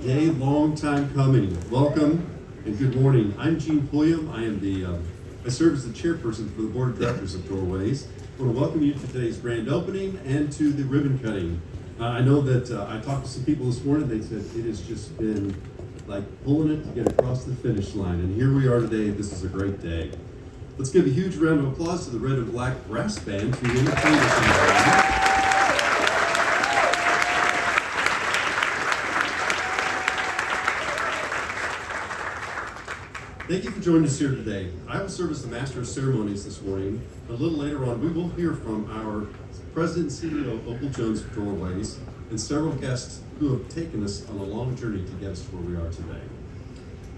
day, long time coming. Welcome and good morning. I'm Gene Pulliam. I serve as the chairperson for the board of directors of Doorways. I want to welcome you to today's grand opening and to the ribbon cutting. I know that I talked to some people this morning. They said it has just been like pulling it to get across the finish line. And here we are today. This is a great day. Let's give a huge round of applause to the Red and Black Brass Band who entertained us today. Thank you for joining us here today. I will serve as the Master of Ceremonies this morning. A little later on, we will hear from our President and CEO, Opal Jones of Doorways, and several guests who have taken us on a long journey to get us to where we are today.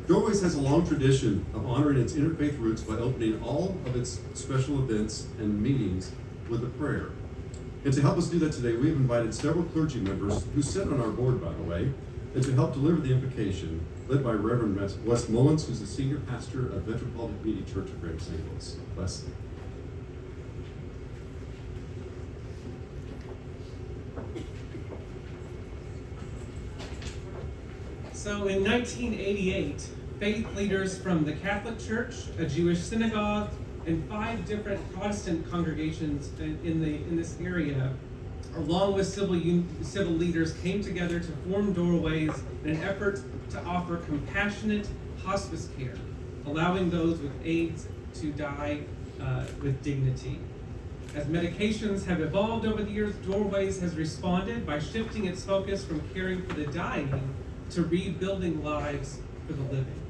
Doorways has a long tradition of honoring its interfaith roots by opening all of its special events and meetings with a prayer. And to help us do that today, we have invited several clergy members who sit on our board, by the way, and to help deliver the invocation, led by Reverend Wes Mullins, who's the senior pastor of Metropolitan Community Church of Greater St. Louis. Wes. So in 1988, faith leaders from the Catholic Church, a Jewish synagogue, and 5 different Protestant congregations in this area, along with civil leaders, came together to form Doorways in an effort to offer compassionate hospice care, allowing those with AIDS to die with dignity. As medications have evolved over the years, Doorways has responded by shifting its focus from caring for the dying to rebuilding lives for the living.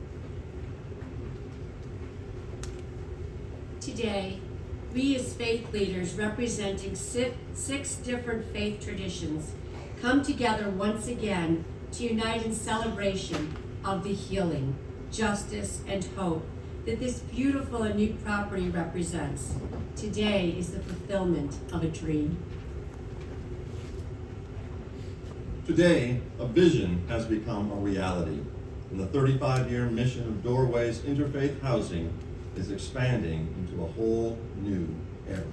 Today, we as faith leaders representing 6 different faith traditions come together once again to unite in celebration of the healing, justice, and hope that this beautiful and new property represents. Today is the fulfillment of a dream. Today, a vision has become a reality, and the 35-year mission of Doorways Interfaith Housing is expanding into a whole new era.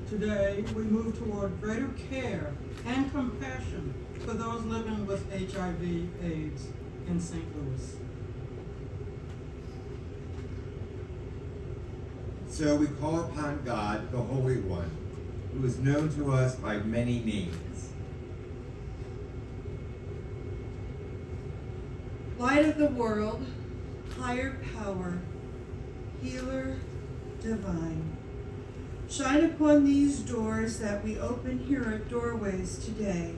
Today, we move toward greater care and compassion for those living with HIV/AIDS in St. Louis. So we call upon God, the Holy One, who is known to us by many names. Light of the world, higher power, healer divine. Shine upon these doors that we open here at Doorways today.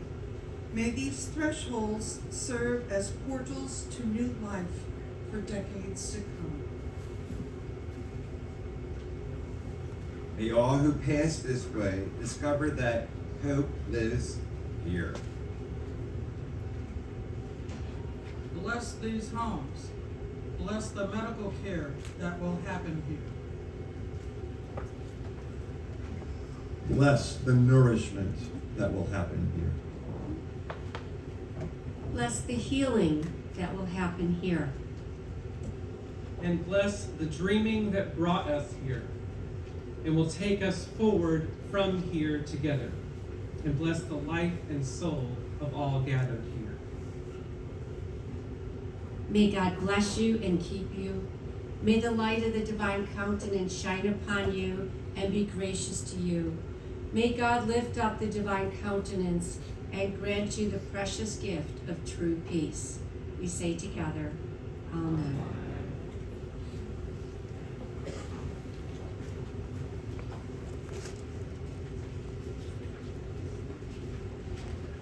May these thresholds serve as portals to new life for decades to come. May all who pass this way discover that hope lives here. Bless these homes. Bless the medical care that will happen here. Bless the nourishment that will happen here. Bless the healing that will happen here. And bless the dreaming that brought us here and will take us forward from here together. And bless the life and soul of all gathered here. May God bless you and keep you. May the light of the divine countenance shine upon you and be gracious to you. May God lift up the divine countenance and grant you the precious gift of true peace. We say together, Amen.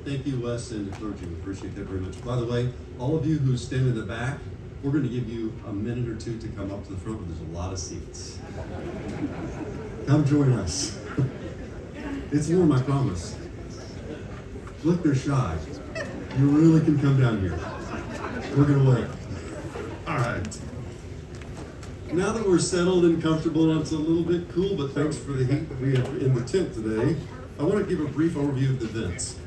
Thank you, Wes, and the clergy. We appreciate that very much. By the way, all of you who stand in the back, we're going to give you a minute or two to come up to the front, but there's a lot of seats. Come join us. It's warm, I promise. Look, they're shy. You really can come down here. We're going to wait. All right. Now that we're settled and comfortable, and it's a little bit cool, but thanks for the heat that we have in the tent today, I want to give a brief overview of the events.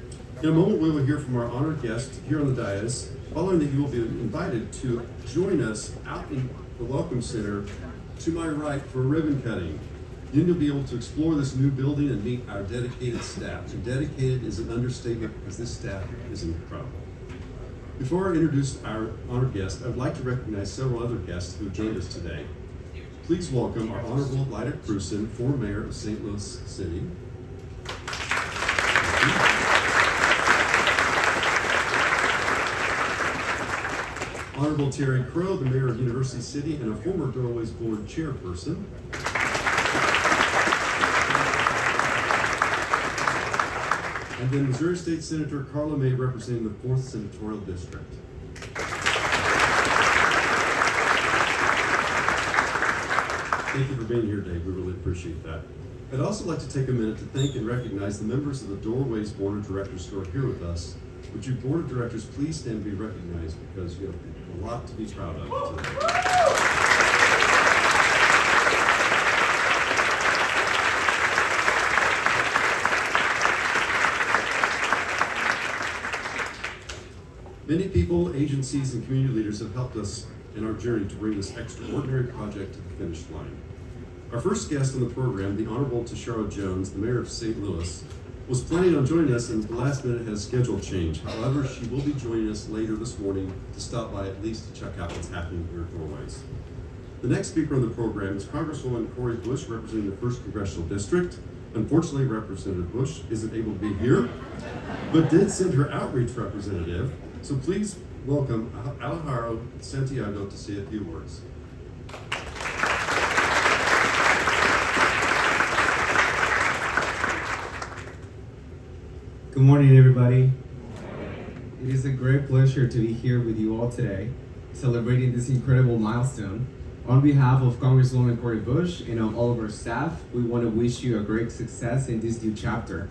In a moment, we will hear from our honored guest here on the dais, following that you will be invited to join us out in the Welcome Center to my right for ribbon cutting. Then you'll be able to explore this new building and meet our dedicated staff. And dedicated is an understatement because this staff is incredible. Before I introduce our honored guest, I would like to recognize several other guests who joined us today. Please welcome our Honorable Lyda Cruson, former Mayor of St. Louis City. Honorable Terry Crow, the Mayor of University City and a former Doorways Board Chairperson. And then Missouri State Senator Carla May, representing the 4th Senatorial District. Thank you for being here today. We really appreciate that. I'd also like to take a minute to thank and recognize the members of the Doorways Board of Directors who are here with us. Would you, Board of Directors, please stand and be recognized because you have a lot to be proud of today. Many people, agencies, and community leaders have helped us in our journey to bring this extraordinary project to the finish line. Our first guest on the program, the Honorable Tashara Jones, the Mayor of St. Louis, was planning on joining us and at the last minute had a schedule change. However, she will be joining us later this morning to stop by at least to check out what's happening here at Doorways. The next speaker on the program is Congresswoman Cori Bush, representing the 1st Congressional District. Unfortunately, Representative Bush isn't able to be here, but did send her outreach representative. So please welcome Alejandro Santiago to say a few words. Good morning, everybody. It is a great pleasure to be here with you all today, celebrating this incredible milestone. On behalf of Congresswoman Cori Bush and of all of our staff, we want to wish you a great success in this new chapter.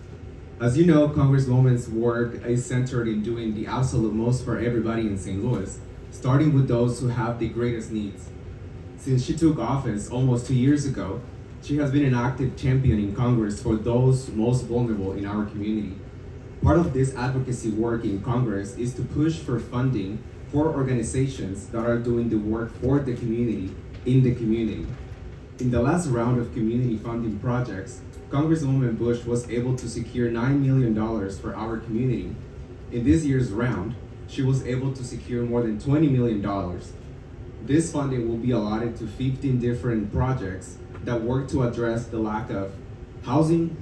As you know, Congresswoman's work is centered in doing the absolute most for everybody in St. Louis, starting with those who have the greatest needs. Since she took office almost 2 years ago, she has been an active champion in Congress for those most vulnerable in our community. Part of this advocacy work in Congress is to push for funding for organizations that are doing the work for the community in the community. In the last round of community funding projects, Congresswoman Bush was able to secure $9 million for our community. In this year's round, she was able to secure more than $20 million. This funding will be allotted to 15 different projects that work to address the lack of housing,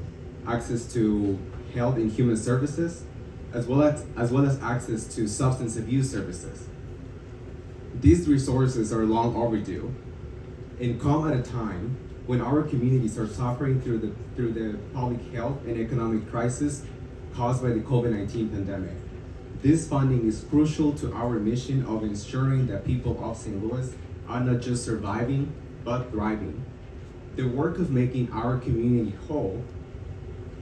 access to health and human services, as well as access to substance abuse services. These resources are long overdue and come at a time when our communities are suffering through the public health and economic crisis caused by the COVID-19 pandemic. This funding is crucial to our mission of ensuring that people of St. Louis are not just surviving, but thriving. The work of making our community whole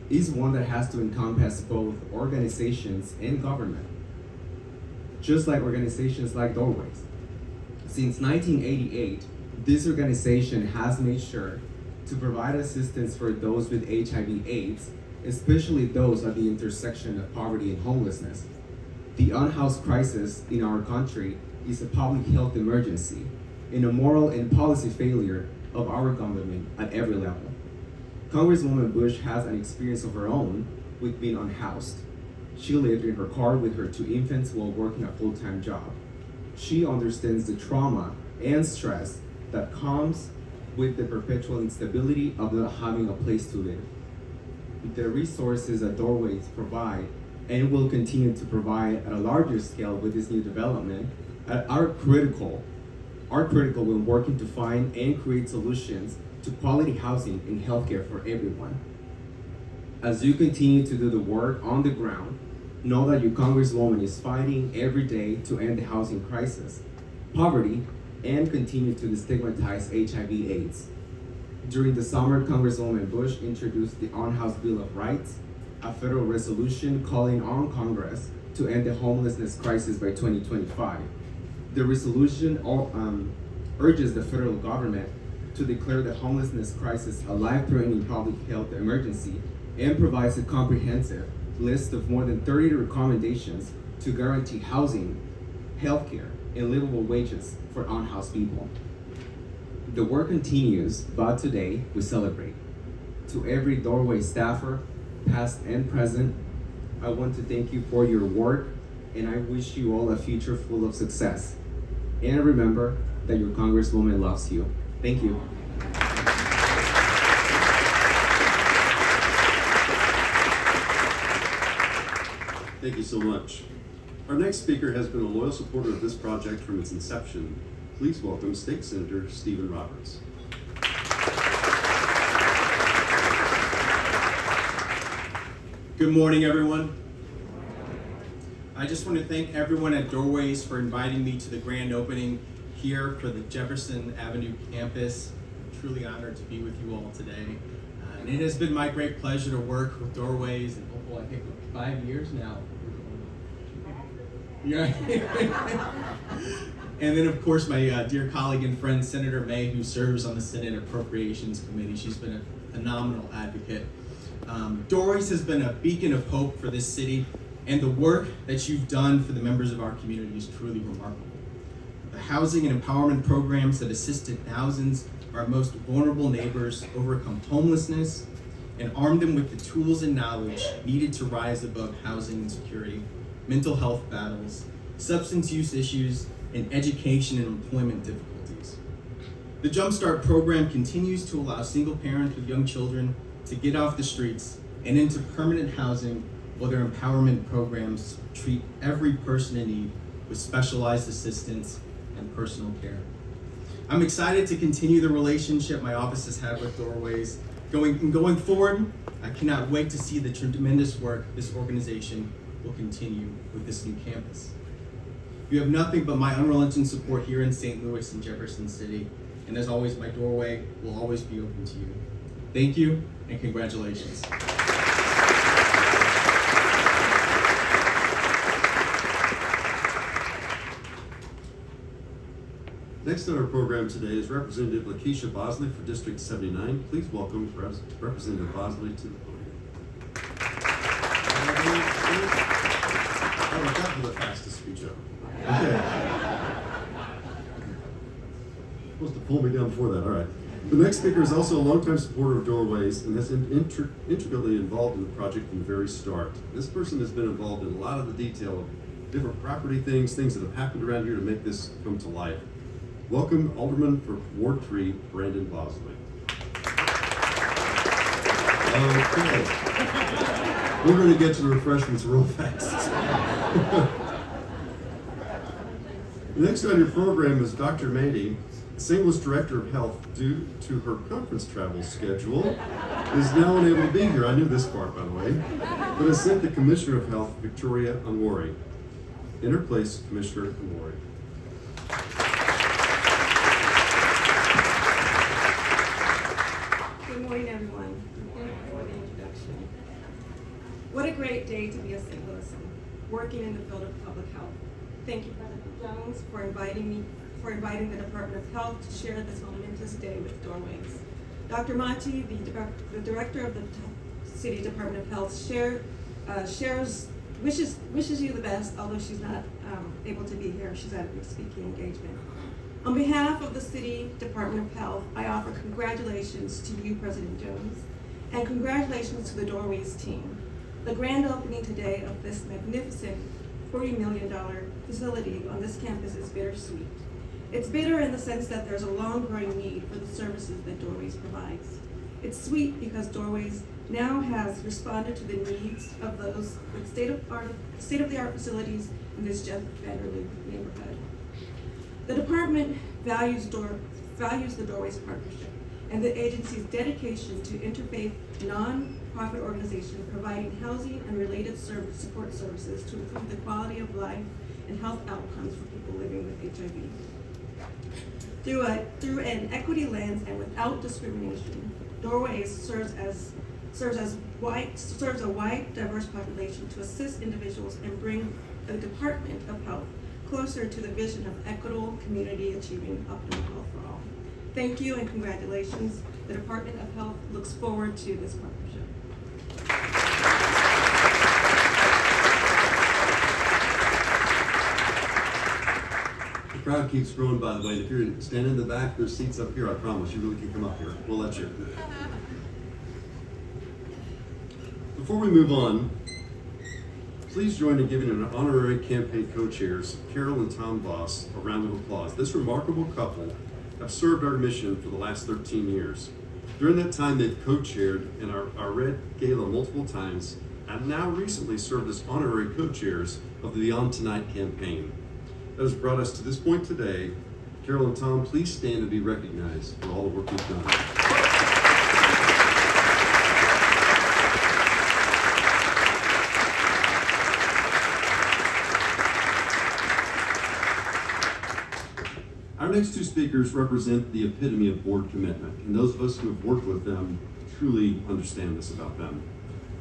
is one that has to encompass both organizations and government, just like organizations like Doorways. Since 1988, this organization has made sure to provide assistance for those with HIV/AIDS, especially those at the intersection of poverty and homelessness. The unhoused crisis in our country is a public health emergency and a moral and policy failure of our government at every level. Congresswoman Bush has an experience of her own with being unhoused. She lived in her car with her 2 infants while working a full-time job. She understands the trauma and stress that comes with the perpetual instability of not having a place to live. The resources that Doorways provide and will continue to provide at a larger scale with this new development are critical when working to find and create solutions to quality housing and healthcare for everyone. As you continue to do the work on the ground, know that your Congresswoman is fighting every day to end the housing crisis, poverty, and continue to destigmatize HIV/AIDS. During the summer, Congresswoman Bush introduced the Unhoused Bill of Rights, a federal resolution calling on Congress to end the homelessness crisis by 2025. The resolution urges the federal government to declare the homelessness crisis a life-threatening public health emergency and provides a comprehensive list of more than 30 recommendations to guarantee housing, healthcare, and livable wages for unhoused people. The work continues, but today we celebrate. To every Doorway staffer, past and present, I want to thank you for your work, and I wish you all a future full of success. And remember that your Congresswoman loves you. Thank you. Thank you so much. Our next speaker has been a loyal supporter of this project from its inception. Please welcome State Senator Stephen Roberts. Good morning, everyone. I just want to thank everyone at Doorways for inviting me to the grand opening here for the Jefferson Avenue campus. I'm truly honored to be with you all today. And it has been my great pleasure to work with Doorways in, I think 5 years now. Yeah. And then, of course, my dear colleague and friend, Senator May, who serves on the Senate Appropriations Committee. She's been a phenomenal advocate. Doorways has been a beacon of hope for this city, and the work that you've done for the members of our community is truly remarkable. The housing and empowerment programs that assisted thousands of our most vulnerable neighbors overcome homelessness and arm them with the tools and knowledge needed to rise above housing insecurity, mental health battles, substance use issues, and education and employment difficulties. The Jumpstart program continues to allow single parents with young children to get off the streets and into permanent housing, while their empowerment programs treat every person in need with specialized assistance and personal care. I'm excited to continue the relationship my office has had with Doorways. Going forward, I cannot wait to see the tremendous work this organization will continue with this new campus. You have nothing but my unrelenting support here in St. Louis and Jefferson City, and as always, my doorway will always be open to you. Thank you, and congratulations. Next on our program today is Representative Lakeisha Bosley for District 79. Please welcome Representative Bosley to the podium. Oh, that was the fastest speech ever. Okay. Supposed to pull me down before that, all right. The next speaker is also a longtime supporter of Doorways and has been intricately involved in the project from the very start. This person has been involved in a lot of the detail of different property things that have happened around here to make this come to life. Welcome, Alderman for Ward 3, Brandon Bosley. Okay. We're going to get to the refreshments real fast. Next on your program is Dr. Mady, St. Louis Director of Health, due to her conference travel schedule, is now unable to be here. I knew this part, by the way, but has sent the Commissioner of Health, Victoria Onwori. In her place, Commissioner Onwori. Good morning, everyone. Thank you for the introduction. What a great day to be a St. Louisan, working in the field of public health. Thank you, President Jones, for inviting the Department of Health to share this momentous day with Doorways. Dr. Mati, the Director of the City Department of Health, wishes you the best, although she's not able to be here. She's at a speaking engagement. On behalf of the City Department of Health, I offer congratulations to you, President Jones, and congratulations to the Doorways team. The grand opening today of this magnificent $40 million facility on this campus is bittersweet. It's bitter in the sense that there's a long-growing need for the services that Doorways provides. It's sweet because Doorways now has responded to the needs of those with state-of-the-art facilities in this Jeff Vanderloo neighborhood. The department values the Doorways partnership and the agency's dedication to interfaith non-profit organization providing housing and related support services to improve the quality of life and health outcomes for people living with HIV. Through an equity lens and without discrimination, Doorways serves a wide, diverse population to assist individuals and bring the Department of Health closer to the vision of equitable community achieving optimal health for all. Thank you and congratulations. The Department of Health looks forward to this partnership. The crowd keeps growing, by the way. If you're standing in the back, there's seats up here, I promise. You really can come up here. We'll let you. Before we move on, please join in giving an honorary campaign co-chairs, Carol and Tom Voss, a round of applause. This remarkable couple have served our mission for the last 13 years. During that time, they've co-chaired in our Red Gala multiple times and now recently served as honorary co-chairs of the Beyond Tonight campaign. That has brought us to this point today. Carol and Tom, please stand and be recognized for all the work you've done. Our next two speakers represent the epitome of board commitment, and those of us who have worked with them truly understand this about them.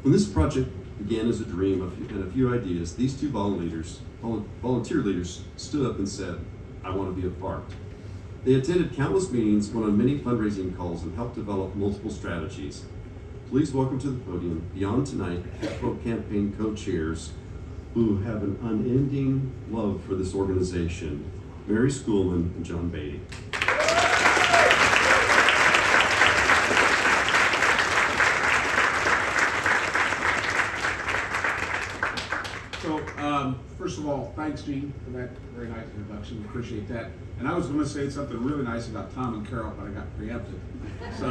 When this project began as a dream and a few ideas, these two volunteer leaders stood up and said, "I want to be a part." They attended countless meetings, went on many fundraising calls, and helped develop multiple strategies. Please welcome to the podium, Beyond Tonight Capital Campaign co-chairs who have an unending love for this organization, Mary Schoolman and John Beatty. So, first of all, thanks, Gene, for that very nice introduction. We appreciate that. And I was going to say something really nice about Tom and Carol, but I got preempted. So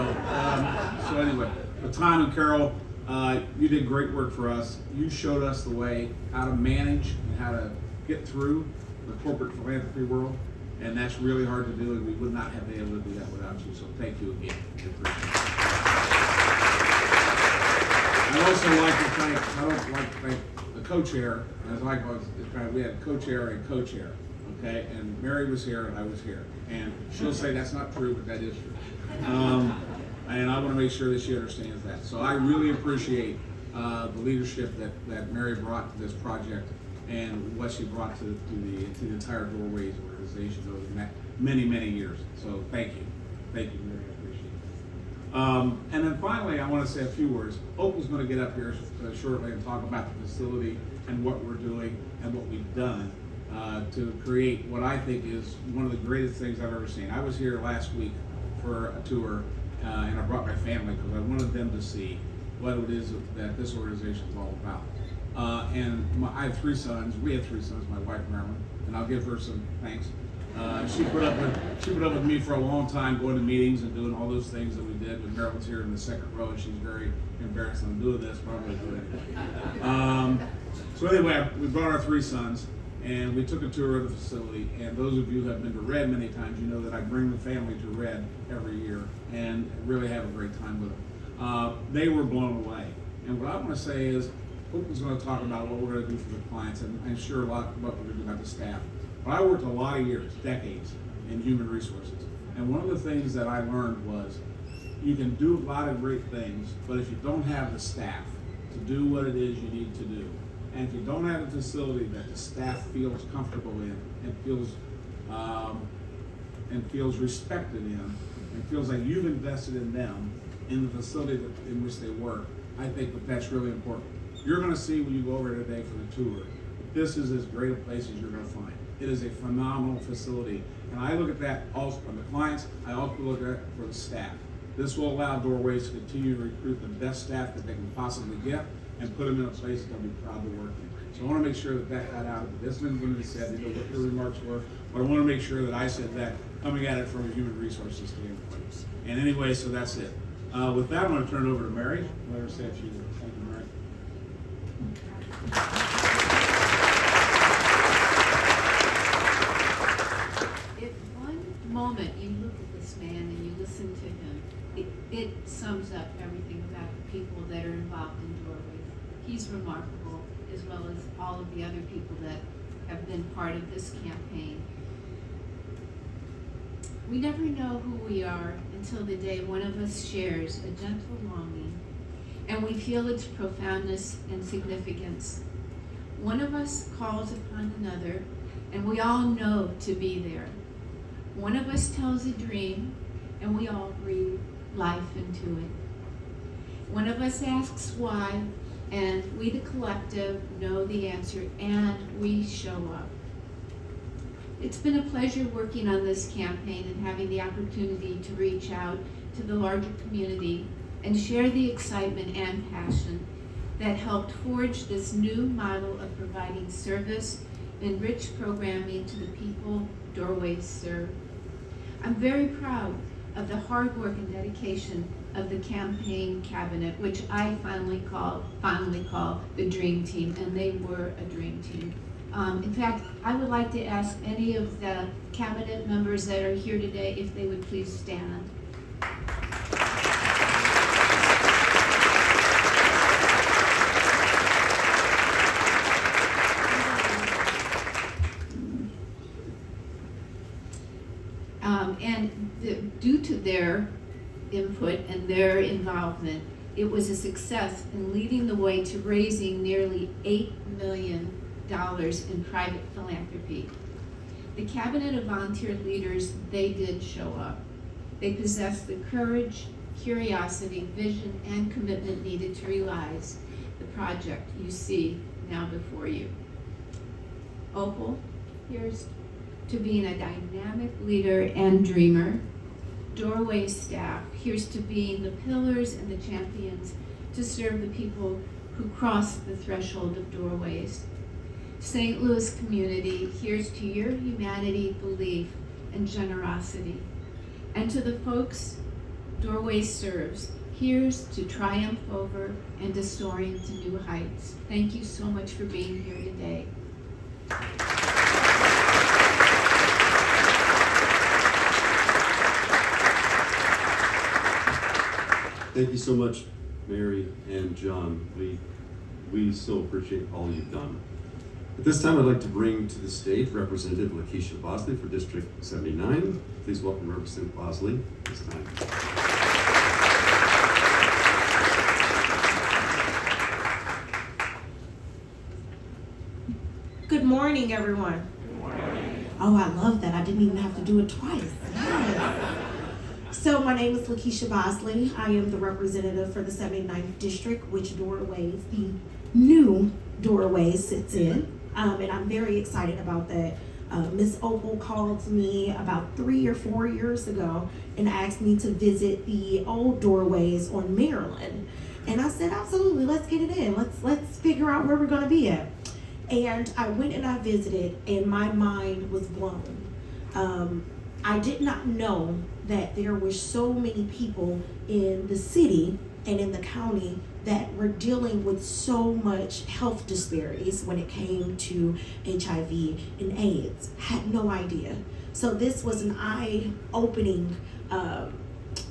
anyway, but Tom and Carol, you did great work for us. You showed us the way how to manage and how to get through the corporate philanthropy world, and that's really hard to do, and we would not have been able to do that without you. So thank you again. I appreciate it. I'd also like to thank the co-chair, as I was, we had co-chair and co-chair, okay? And Mary was here and I was here. And she'll say that's not true, but that is true. And I want to make sure that she understands that. So I really appreciate the leadership that Mary brought to this project and what she brought to the entire Doorways organization over many, many years. So thank you. Thank you, Mary. I appreciate it. And then finally, I want to say a few words. Opal's going to get up here shortly and talk about the facility and what we're doing and what we've done to create what I think is one of the greatest things I've ever seen. I was here last week for a tour, and I brought my family because I wanted them to see what it is that this organization is all about. I have three sons. We have three sons. My wife Marilyn, and I'll give her some thanks. She put up with me for a long time, going to meetings and doing all those things that we did. When Marilyn's here in the second row, and she's very embarrassed I'm doing this, but I'm going to do it anyway. So anyway, we brought our three sons, and we took a tour of the facility. And those of you who have been to Red many times, you know that I bring the family to Red every year and really have a great time with them. They were blown away. And what I want to say is, Opal's going to talk about what we're going to do for the clients, and I'm sure a lot what we're going to do about the staff. But I worked a lot of years, decades, in human resources. And one of the things that I learned was you can do a lot of great things, but if you don't have the staff to do what it is you need to do, and if you don't have a facility that the staff feels comfortable in and feels respected in, and feels like you've invested in them, in the facility in which they work, I think that's really important. You're going to see when you go over today for the tour, this is as great a place as you're going to find. It is a phenomenal facility. And I look at that also from the clients, I also look at it for the staff. This will allow Doorways to continue to recruit the best staff that they can possibly get and put them in a place that they'll be proud to work in. So I want to make sure that got out of it. This has been what said, you know what your remarks were, but I want to make sure that I said that coming at it from a human resources standpoint. And anyway, so that's it. With that, I'm going to turn it over to Mary. Let her say a few words. Thank you, Mary. If one moment you look at this man and you listen to him, it sums up everything about the people that are involved in Doorways. He's remarkable, as well as all of the other people that have been part of this campaign. We never know who we are until the day one of us shares a gentle longing and we feel its profoundness and significance. One of us calls upon another and we all know to be there. One of us tells a dream and we all breathe life into it. One of us asks why and we, the collective, know the answer and we show up. It's been a pleasure working on this campaign and having the opportunity to reach out to the larger community and share the excitement and passion that helped forge this new model of providing service and rich programming to the people Doorways serve. I'm very proud of the hard work and dedication of the campaign cabinet, which I fondly call the dream team, and they were a dream team. In fact, I would like to ask any of the cabinet members that are here today if they would please stand. Due to their input and their involvement, it was a success in leading the way to raising nearly $8 million in private philanthropy. The cabinet of volunteer leaders, they did show up. They possessed the courage, curiosity, vision, and commitment needed to realize the project you see now before you. Opal, here's to being a dynamic leader and dreamer. Doorway staff, here's to being the pillars and the champions to serve the people who cross the threshold of doorways. St. Louis community, here's to your humanity, belief, and generosity. And to the folks Doorways serves, here's to triumph over and to soaring to new heights. Thank you so much for being here today. Thank you so much, Mary and John. We so appreciate all you've done. At this time, I'd like to bring to the stage Representative Lakeisha Bosley for District 79. Please welcome Representative Bosley this time. Good morning, everyone. Good morning. Oh, I love that. I didn't even have to do it twice. Yes. So my name is Lakeisha Bosley. I am the representative for the 79th District, which Doorways, the new Doorways, sits in. And I'm very excited about that. Miss Opal called me about 3 or 4 years ago and asked me to visit the old Doorways on Maryland. And I said, absolutely, let's get it in. Let's figure out where we're gonna be at. And I went and I visited, and my mind was blown. I did not know that there were so many people in the city and in the county that were dealing with so much health disparities when it came to HIV and AIDS. Had no idea. So this was an eye-opening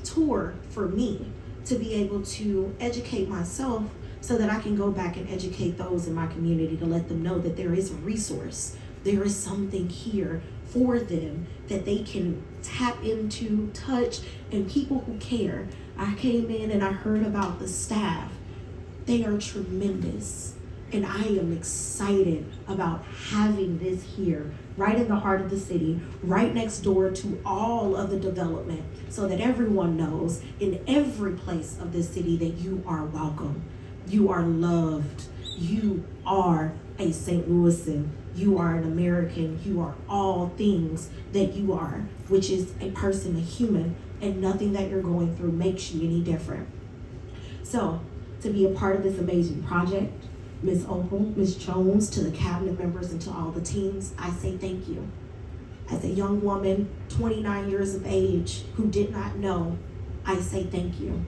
tour for me to be able to educate myself so that I can go back and educate those in my community to let them know that there is a resource. There is something here for them that they can tap into, touch, and people who care. I came in and I heard about the staff. They are tremendous. And I am excited about having this here, right in the heart of the city, right next door to all of the development, so that everyone knows in every place of this city that you are welcome. You are loved. You are a St. Louisan. You are an American. You are all things that you are, which is a person, a human, and nothing that you're going through makes you any different. So, to be a part of this amazing project, Ms. Opal, Ms. Jones, to the cabinet members and to all the teams, I say thank you. As a young woman, 29 years of age, who did not know, I say thank you.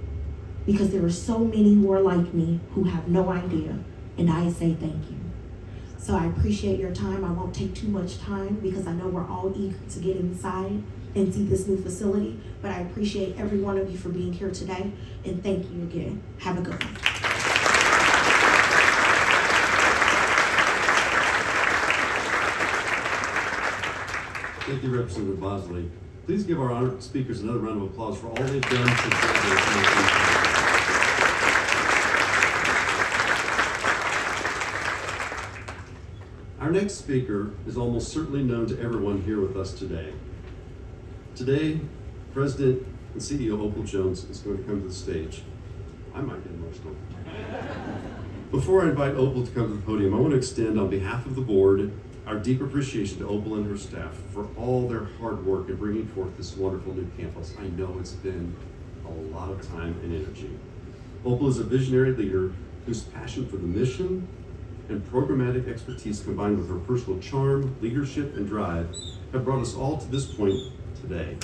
Because there are so many who are like me who have no idea, and I say thank you. So I appreciate your time. I won't take too much time because I know we're all eager to get inside and see this new facility, but I appreciate every one of you for being here today, and thank you again. Have a good one. Thank you, Representative Bosley. Please give our honored speakers another round of applause for all they've done to build their community. Our next speaker is almost certainly known to everyone here with us today. Today, President and CEO Opal Jones is going to come to the stage. I might get emotional. Before I invite Opal to come to the podium, I want to extend on behalf of the board our deep appreciation to Opal and her staff for all their hard work in bringing forth this wonderful new campus. I know it's been a lot of time and energy. Opal is a visionary leader whose passion for the mission and programmatic expertise combined with her personal charm, leadership, and drive have brought us all to this point today.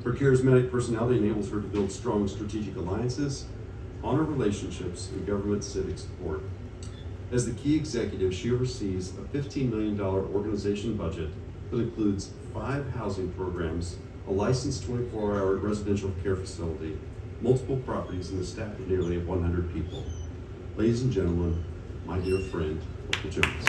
Her charismatic personality enables her to build strong strategic alliances, honor relationships, and government civic support. As the key executive, she oversees a $15 million organization budget that includes 5 housing programs, a licensed 24-hour residential care facility, multiple properties, and a staff of nearly 100 people. Ladies and gentlemen, my dear friend, Opal Jones.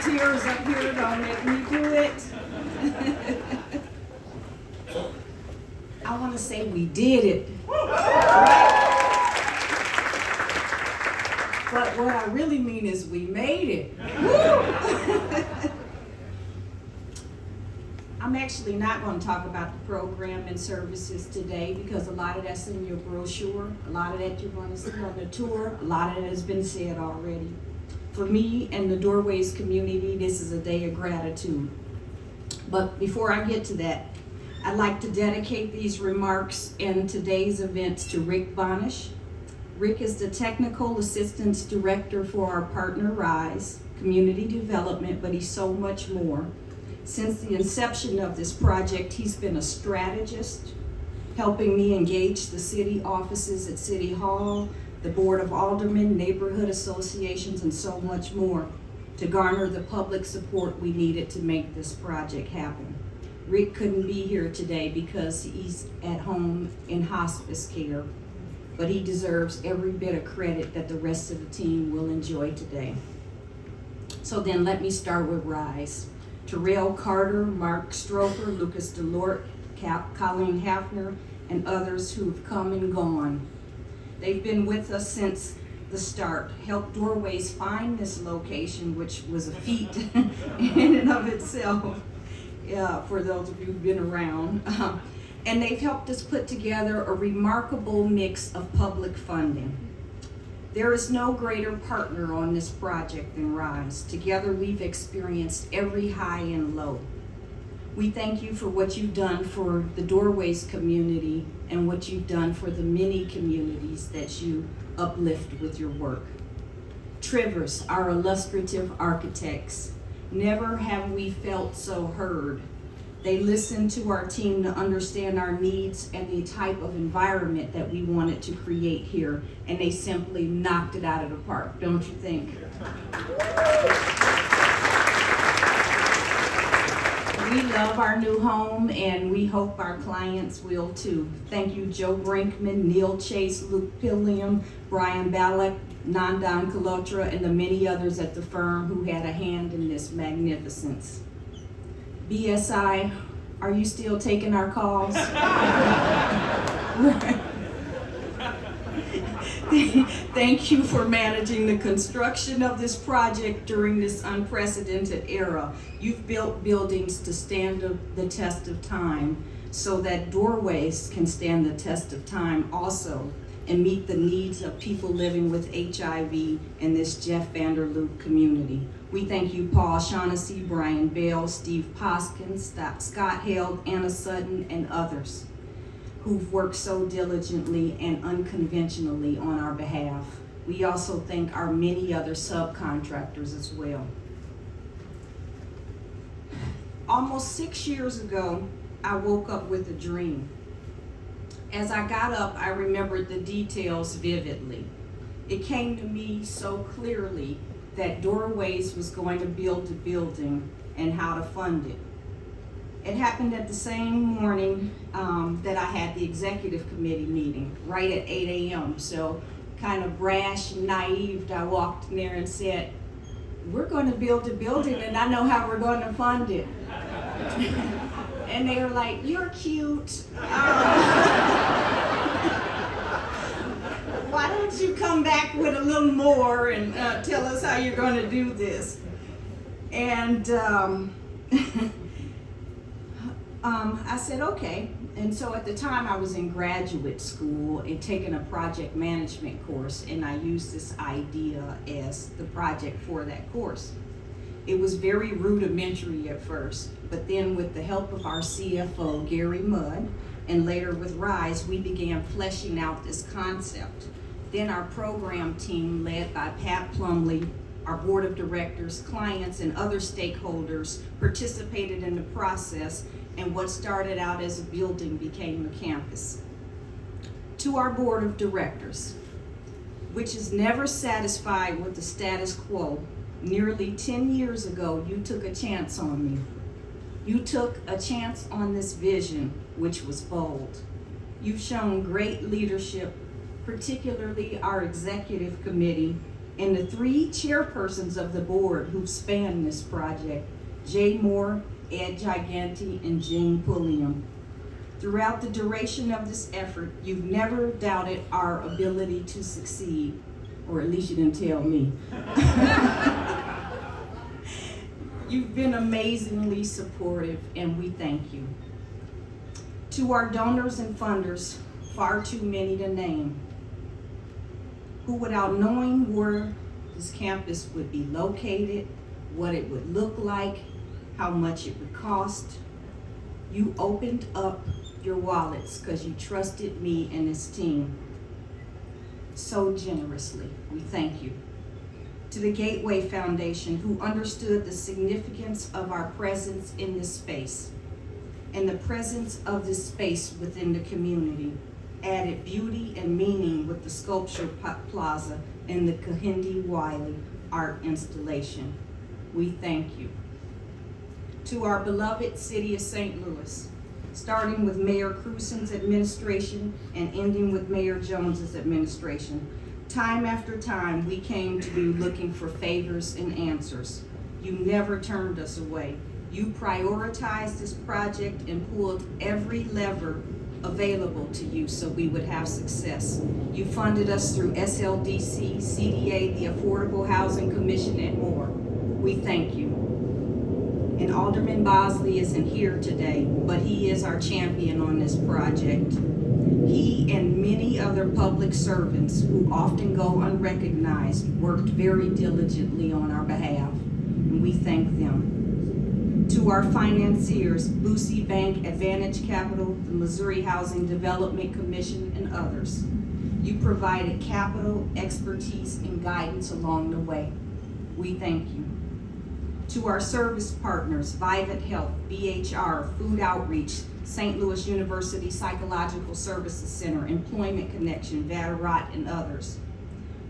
Tears up here, don't make me do it. I want to say we did it. Right? But what I really mean is we made it. I'm actually not going to talk about the program and services today because a lot of that's in your brochure. A lot of that you're going to see on the tour. A lot of it has been said already. For me and the Doorways community, this is a day of gratitude. But before I get to that, I'd like to dedicate these remarks and today's events to Rick Bonish. Rick is the Technical Assistance Director for our partner RISE, Community Development, but he's so much more. Since the inception of this project, he's been a strategist, helping me engage the city offices at City Hall, the Board of Aldermen, neighborhood associations, and so much more to garner the public support we needed to make this project happen. Rick couldn't be here today because he's at home in hospice care, but he deserves every bit of credit that the rest of the team will enjoy today. So then let me start with RISE. Terrell Carter, Mark Stroker, Lucas Delort, Colleen Hafner, and others who've come and gone. They've been with us since the start, helped Doorways find this location, which was a feat in and of itself, for those of you who've been around. And they've helped us put together a remarkable mix of public funding. There is no greater partner on this project than RISE. Together we've experienced every high and low. We thank you for what you've done for the Doorways community and what you've done for the many communities that you uplift with your work. Trivers, our illustrative architects, never have we felt so heard. They listened to our team to understand our needs and the type of environment that we wanted to create here, and they simply knocked it out of the park, don't you think? We love our new home, and we hope our clients will too. Thank you, Joe Brinkman, Neil Chase, Luke Pilliam, Brian Ballack, Nandan Kalotra, and the many others at the firm who had a hand in this magnificence. BSI, are you still taking our calls? Thank you for managing the construction of this project during this unprecedented era. You've built buildings to stand the test of time so that Doorways can stand the test of time also and meet the needs of people living with HIV in this Jeff Vanderloop community. We thank you, Paul Shaughnessy, Brian Bell, Steve Poskins, Scott Held, Anna Sutton, and others who've worked so diligently and unconventionally on our behalf. We also thank our many other subcontractors as well. Almost 6 years ago, I woke up with a dream. As I got up, I remembered the details vividly. It came to me so clearly that Doorways was going to build a building and how to fund it. It happened at the same morning that I had the executive committee meeting, right at 8 a.m. So kind of brash and naive, I walked in there and said, we're going to build a building and I know how we're going to fund it. And they were like, you're cute. Why don't you come back with a little more and tell us how you're going to do this? And I said, okay. And so at the time I was in graduate school and taking a project management course, and I used this idea as the project for that course. It was very rudimentary at first, but then with the help of our CFO, Gary Mudd, and later with RISE, we began fleshing out this concept. Then our program team, led by Pat Plumley, our board of directors, clients, and other stakeholders participated in the process, and what started out as a building became a campus. To our board of directors, which is never satisfied with the status quo, nearly 10 years ago, you took a chance on me. You took a chance on this vision, which was bold. You've shown great leadership, particularly our executive committee and the 3 chairpersons of the board who've spanned this project, Jay Moore, Ed Giganti, and Jean Pulliam. Throughout the duration of this effort, you've never doubted our ability to succeed, or at least you didn't tell me. You've been amazingly supportive, and we thank you. To our donors and funders, far too many to name, who without knowing where this campus would be located, what it would look like, how much it would cost, you opened up your wallets because you trusted me and this team so generously. We thank you. To the Gateway Foundation, who understood the significance of our presence in this space and the presence of this space within the community, added beauty and meaning with the sculpture plaza and the Kahindi Wiley art installation. We thank you. To our beloved city of St. Louis, starting with Mayor Crusen's administration and ending with Mayor Jones's administration, time after time we came to you looking for favors and answers. You never turned us away. You prioritized this project and pulled every lever available to you so we would have success. You funded us through SLDC, CDA, the Affordable Housing Commission, and more. We thank you. And Alderman Bosley isn't here today, but he is our champion on this project. He and many other public servants who often go unrecognized worked very diligently on our behalf, and we thank them. To our financiers, Lucy Bank, Advantage Capital, the Missouri Housing Development Commission, and others, you provided capital, expertise, and guidance along the way. We thank you. To our service partners, Vivint Health, BHR, Food Outreach, St. Louis University Psychological Services Center, Employment Connection, Vatterott, and others.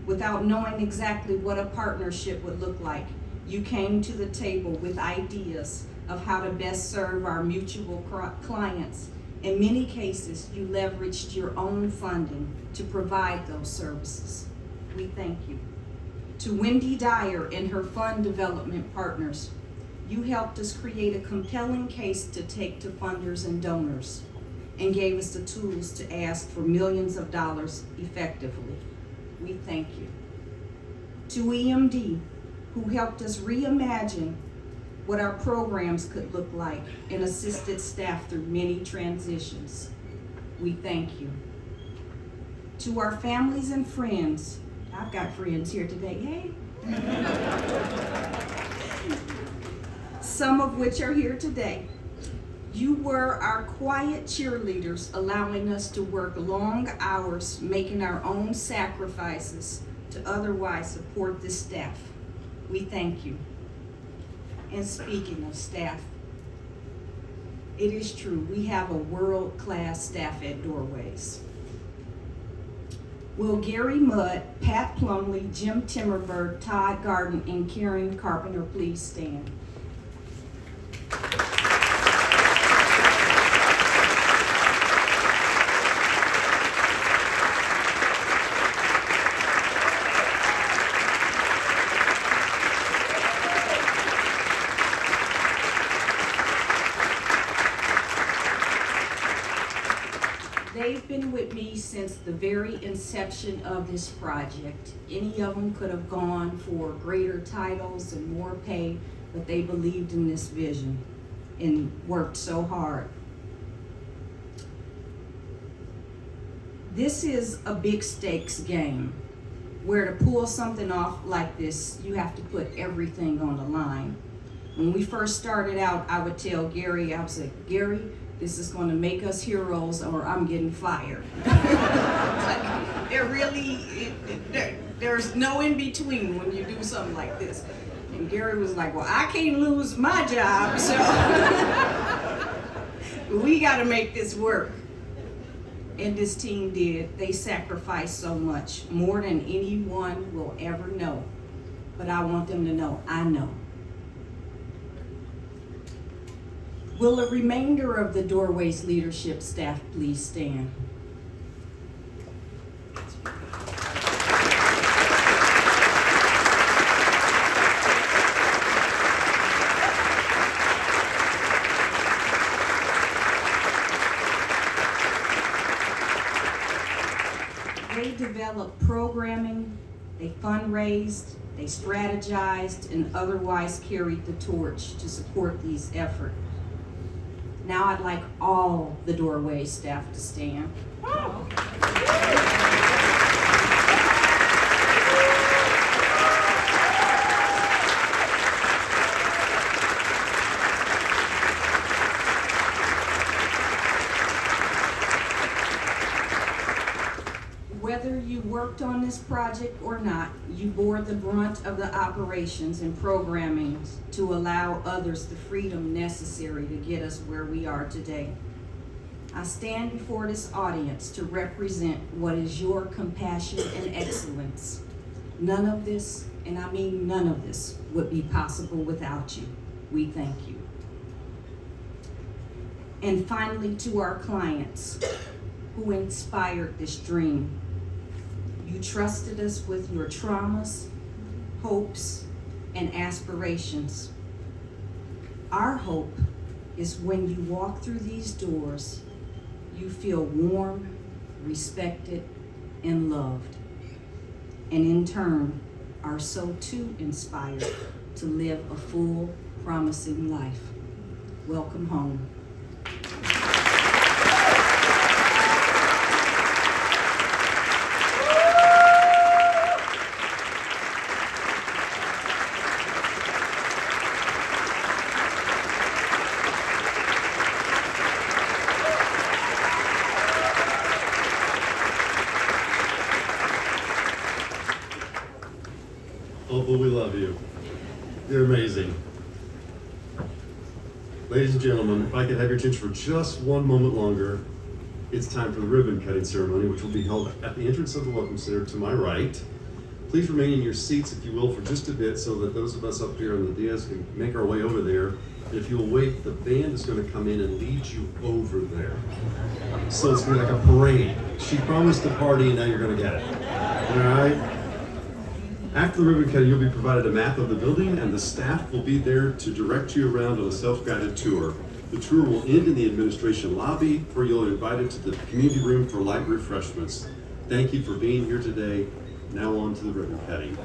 Without knowing exactly what a partnership would look like, you came to the table with ideas of how to best serve our mutual clients. In many cases, you leveraged your own funding to provide those services. We thank you. To Wendy Dyer and her fund development partners, you helped us create a compelling case to take to funders and donors and gave us the tools to ask for millions of dollars effectively. We thank you. To EMD, who helped us reimagine what our programs could look like and assisted staff through many transitions. We thank you. To our families and friends, I've got friends here today, hey? Some of which are here today. You were our quiet cheerleaders, allowing us to work long hours, making our own sacrifices to otherwise support this staff. We thank you. And speaking of staff, it is true, we have a world-class staff at Doorways. Will Gary Mudd, Pat Plumley, Jim Timmerberg, Todd Garden, and Karen Carpenter please stand? They've been with me since the very inception of this project. Any of them could have gone for greater titles and more pay, but they believed in this vision and worked so hard. This is a big stakes game where to pull something off like this, you have to put everything on the line. When we first started out, I would tell Gary, I would say, Gary, this is going to make us heroes or I'm getting fired. Like, there's no in between when you do something like this. And Gary was like, well, I can't lose my job, so we got to make this work. And this team did. They sacrificed so much, more than anyone will ever know. But I want them to know, I know. Will the remainder of the Doorways leadership staff please stand? They developed programming, they fundraised, they strategized, and otherwise carried the torch to support these efforts. Now I'd like all the Doorway staff to stand. Whether you worked on this project or not, you bore the brunt of the operations and programming to allow others the freedom necessary to get us where we are today. I stand before this audience to represent what is your compassion and excellence. None of this, and I mean none of this, would be possible without you. We thank you. And finally, to our clients who inspired this dream. You trusted us with your traumas, hopes, and aspirations. Our hope is when you walk through these doors, you feel warm, respected, and loved. And in turn, are so too inspired to live a full, promising life. Welcome home. Oh, but we love you. You're amazing. Ladies and gentlemen, if I could have your attention for just one moment longer, it's time for the ribbon cutting ceremony, which will be held at the entrance of the Welcome Center to my right. Please remain in your seats, if you will, for just a bit so that those of us up here on the dais can make our way over there. And if you'll wait, the band is going to come in and lead you over there. So it's going to be like a parade. She promised a party, and now you're going to get it. All right? After the ribbon cutting, you'll be provided a map of the building, and the staff will be there to direct you around on a self-guided tour. The tour will end in the administration lobby, where you'll be invited to the community room for light refreshments. Thank you for being here today. Now on to the ribbon cutting.